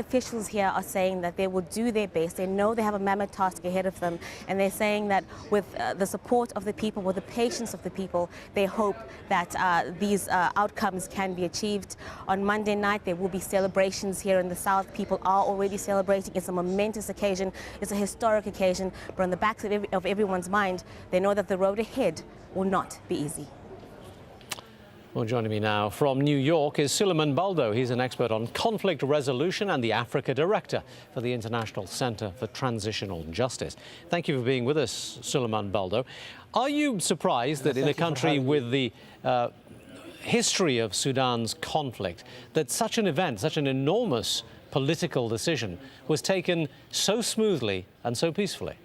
officials here are saying that they will do their best. They know they have a mammoth task ahead of them, and they're saying that with the support of the people, with the patience of the people, they hope that these outcomes can be achieved. On Monday night, there will be celebrations here in the south. People are already celebrating. It's a momentous occasion. It's a historic occasion. But on the backs of everyone's mind, they know that the road ahead will not be easy. Well, joining me now from New York is Suleiman Baldo. He's an expert on conflict resolution and the Africa Director for the International Center for Transitional Justice. Thank you for being with us, Suleiman Baldo. Are you surprised that in a country with the history of Sudan's conflict, that such an event, such an enormous political decision, was taken so smoothly and so peacefully?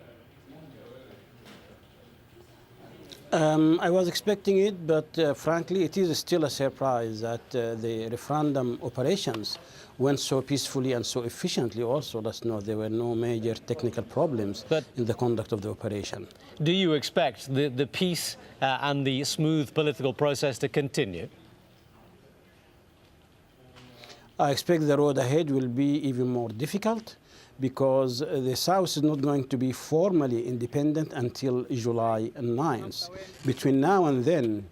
I was expecting it, but frankly, it is still a surprise that the referendum operations went so peacefully and so efficiently. Also, let's note there were no major technical problems in the conduct of the operation. Do you expect the peace and the smooth political process to continue? I expect the road ahead will be even more difficult, because the South is not going to be formally independent until July 9th. Between now and then,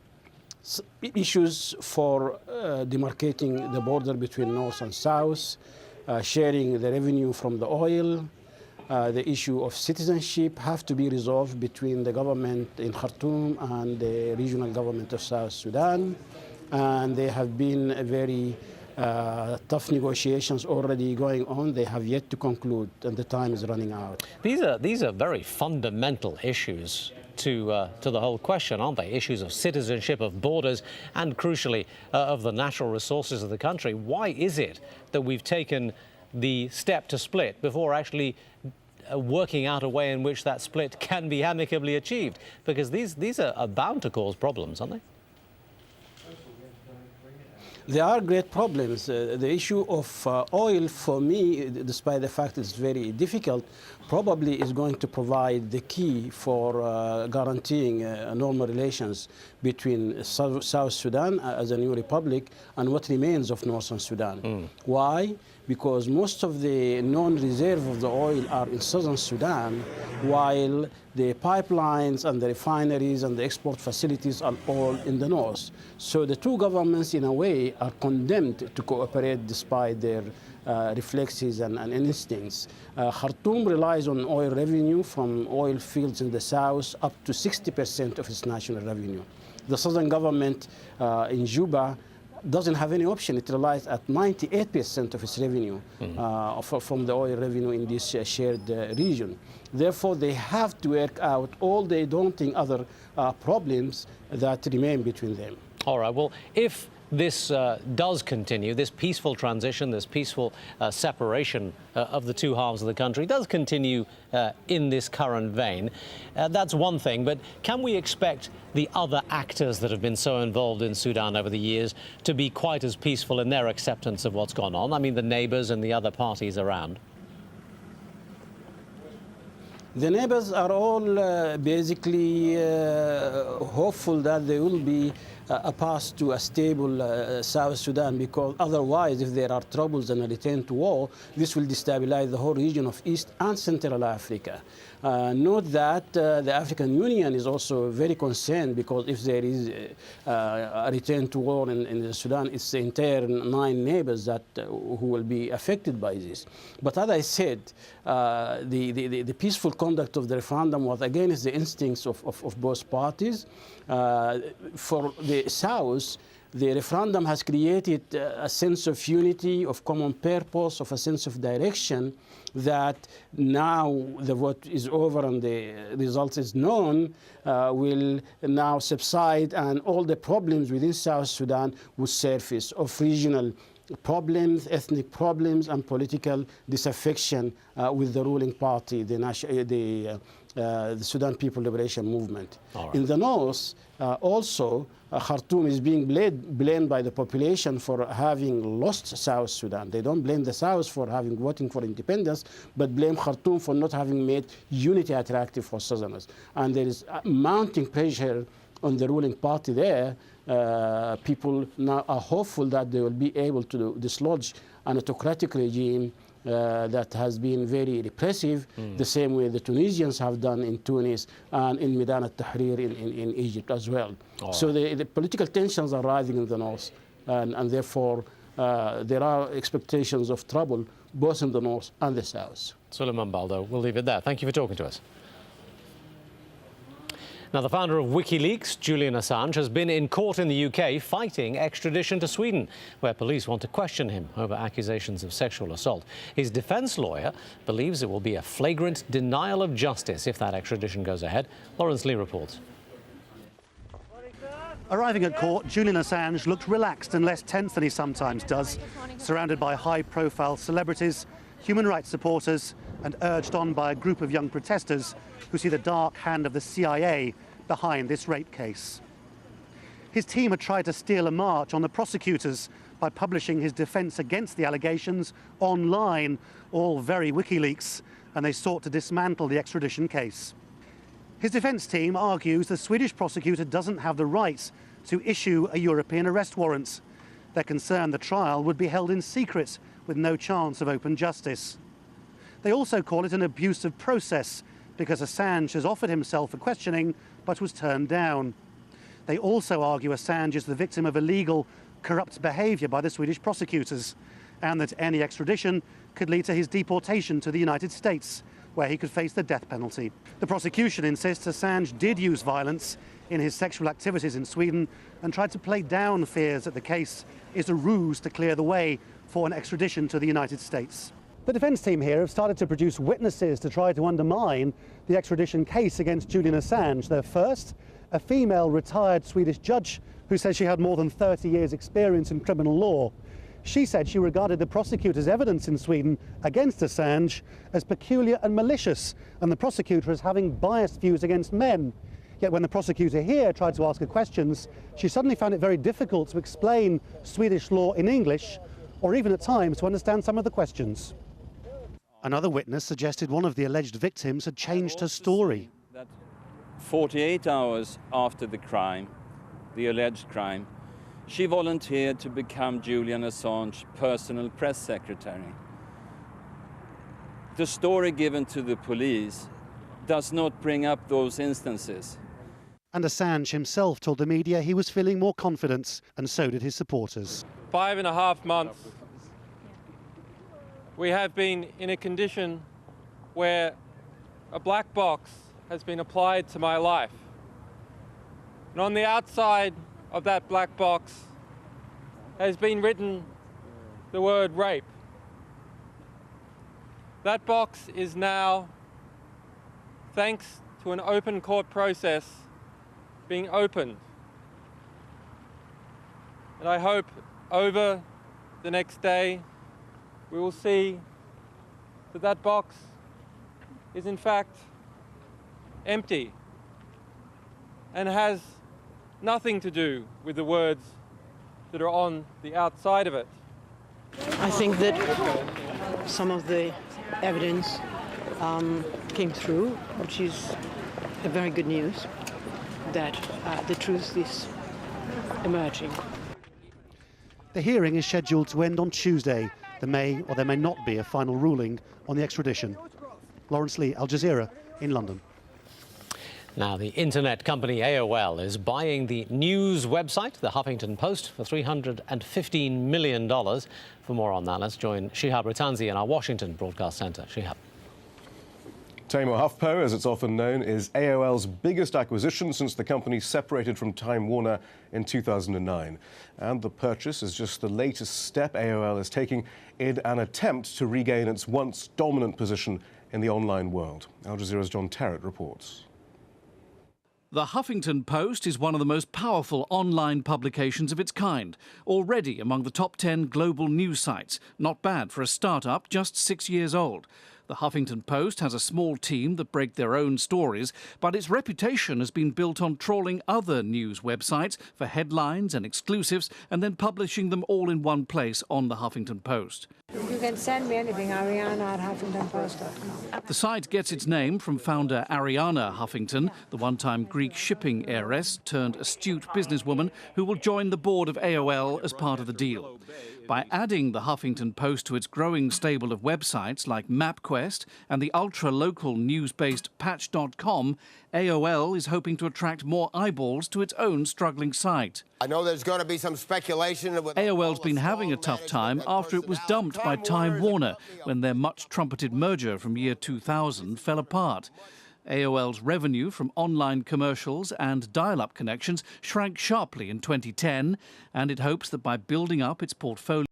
issues for demarcating the border between North and South, sharing the revenue from the oil, the issue of citizenship have to be resolved between the government in Khartoum and the regional government of South Sudan. And there have been very tough negotiations already going on. They have yet to conclude, and the time is running out. These are very fundamental issues to the whole question, aren't they? Issues of citizenship, of borders, and crucially of the natural resources of the country. Why is it that we've taken the step to split before actually working out a way in which that split can be amicably achieved? Because these are bound to cause problems, aren't they? There are great problems. The issue of oil, for me, despite the fact it's very difficult, probably is going to provide the key for guaranteeing normal relations between South Sudan as a new republic and what remains of Northern Sudan. Why? Because most of the known reserve of the oil are in Southern Sudan, while the pipelines and the refineries and the export facilities are all in the north. So the two governments, in a way, are condemned to cooperate despite their reflexes and instincts. Khartoum relies on oil revenue from oil fields in the south, up to 60% of its national revenue. The southern government in Juba doesn't have any option. It relies at 98% of its revenue from the oil revenue in this shared region. Therefore, they have to work out all the daunting other problems that remain between them. All right. Well, if this does continue, this peaceful transition, this peaceful separation of the two halves of the country does continue in this current vein, that's one thing. But can we expect the other actors that have been so involved in Sudan over the years to be quite as peaceful in their acceptance of what's gone on? I mean, the neighbors and the other parties around. The neighbors are all basically hopeful that there will be a path to a stable South Sudan, because otherwise, if there are troubles and a return to war, this will destabilize the whole region of East and Central Africa. Note that the African Union is also very concerned, because if there is a return to war in Sudan, it's the entire 9 neighbors that who will be affected by this. But as I said, the peaceful conduct of the referendum was against the instincts of both parties. For the South, the referendum has created a sense of unity, of common purpose, of a sense of direction, that now the vote is over and the result is known, will now subside, and all the problems within South Sudan will surface, of regional problems, ethnic problems, and political disaffection with the ruling party, the Sudan People Liberation Movement. Right. In the north, also, Khartoum is being blamed by the population for having lost South Sudan. They don't blame the South for voting for independence, but blame Khartoum for not having made unity attractive for Southerners. And there is mounting pressure on the ruling party there. People now are hopeful that they will be able to dislodge an autocratic regime that has been very repressive, the same way the Tunisians have done in Tunis and in Midan al-Tahrir in Egypt as well. So the political tensions are rising in the north, and therefore there are expectations of trouble both in the north and the south. Suleiman Baldo, we'll leave it there. Thank you for talking to us. Now, the founder of WikiLeaks, Julian Assange, has been in court in the UK fighting extradition to Sweden, where police want to question him over accusations of sexual assault. His defence lawyer believes it will be a flagrant denial of justice if that extradition goes ahead. Lawrence Lee reports. Arriving at court, Julian Assange looked relaxed and less tense than he sometimes does, surrounded by high-profile celebrities, human rights supporters, and urged on by a group of young protesters who see the dark hand of the CIA behind this rape case. His team had tried to steal a march on the prosecutors by publishing his defence against the allegations online, all very WikiLeaks, and they sought to dismantle the extradition case. His defence team argues the Swedish prosecutor doesn't have the right to issue a European arrest warrant. They're concerned the trial would be held in secret with no chance of open justice. They also call it an abuse of process because Assange has offered himself for questioning but was turned down. They also argue Assange is the victim of illegal, corrupt behaviour by the Swedish prosecutors and that any extradition could lead to his deportation to the United States, where he could face the death penalty. The prosecution insists Assange did use violence in his sexual activities in Sweden and tried to play down fears that the case is a ruse to clear the way for an extradition to the United States. The defence team here have started to produce witnesses to try to undermine the extradition case against Julian Assange. Their first, a female retired Swedish judge who says she had more than 30 years' experience in criminal law. She said she regarded the prosecutor's evidence in Sweden against Assange as peculiar and malicious, and the prosecutor as having biased views against men. Yet when the prosecutor here tried to ask her questions, she suddenly found it very difficult to explain Swedish law in English, or even at times to understand some of the questions. Another witness suggested one of the alleged victims had changed her story. That 48 hours after the crime, the alleged crime, she volunteered to become Julian Assange's personal press secretary. The story given to the police does not bring up those instances. And Assange himself told the media he was feeling more confidence, and so did his supporters. 5.5 months. We have been in a condition where a black box has been applied to my life. And on the outside of that black box has been written the word rape. That box is now, thanks to an open court process, being opened. And I hope over the next day we will see that that box is in fact empty and has nothing to do with the words that are on the outside of it. I think that some of the evidence came through, which is a very good news, that the truth is emerging. The hearing is scheduled to end on Tuesday. There may or there may not be a final ruling on the extradition. Lawrence Lee, Al Jazeera in London. Now, the internet company AOL is buying the news website, the Huffington Post, for $315 million. For more on that, let's join Shihab Ritanzi in our Washington broadcast centre. Shihab. Tamar HuffPo, as it's often known, is AOL's biggest acquisition since the company separated from Time Warner in 2009. And the purchase is just the latest step AOL is taking in an attempt to regain its once dominant position in the online world. Al Jazeera's John Terrett reports. The Huffington Post is one of the most powerful online publications of its kind, already among the top 10 global news sites. Not bad for a start-up just 6 years old. The Huffington Post has a small team that break their own stories, but its reputation has been built on trawling other news websites for headlines and exclusives and then publishing them all in one place on the Huffington Post. You can send me anything, Ariana@HuffingtonPost.com. The site gets its name from founder Ariana Huffington, the one-time Greek shipping heiress turned astute businesswoman who will join the board of AOL as part of the deal. By adding the Huffington Post to its growing stable of websites like MapQuest and the ultra-local news-based Patch.com, AOL is hoping to attract more eyeballs to its own struggling site. I know there's going to be some speculation. AOL's been having a tough time after it was dumped by Time Warner when their much-trumpeted merger from year 2000 fell apart. AOL's revenue from online commercials and dial-up connections shrank sharply in 2010, and it hopes that by building up its portfolio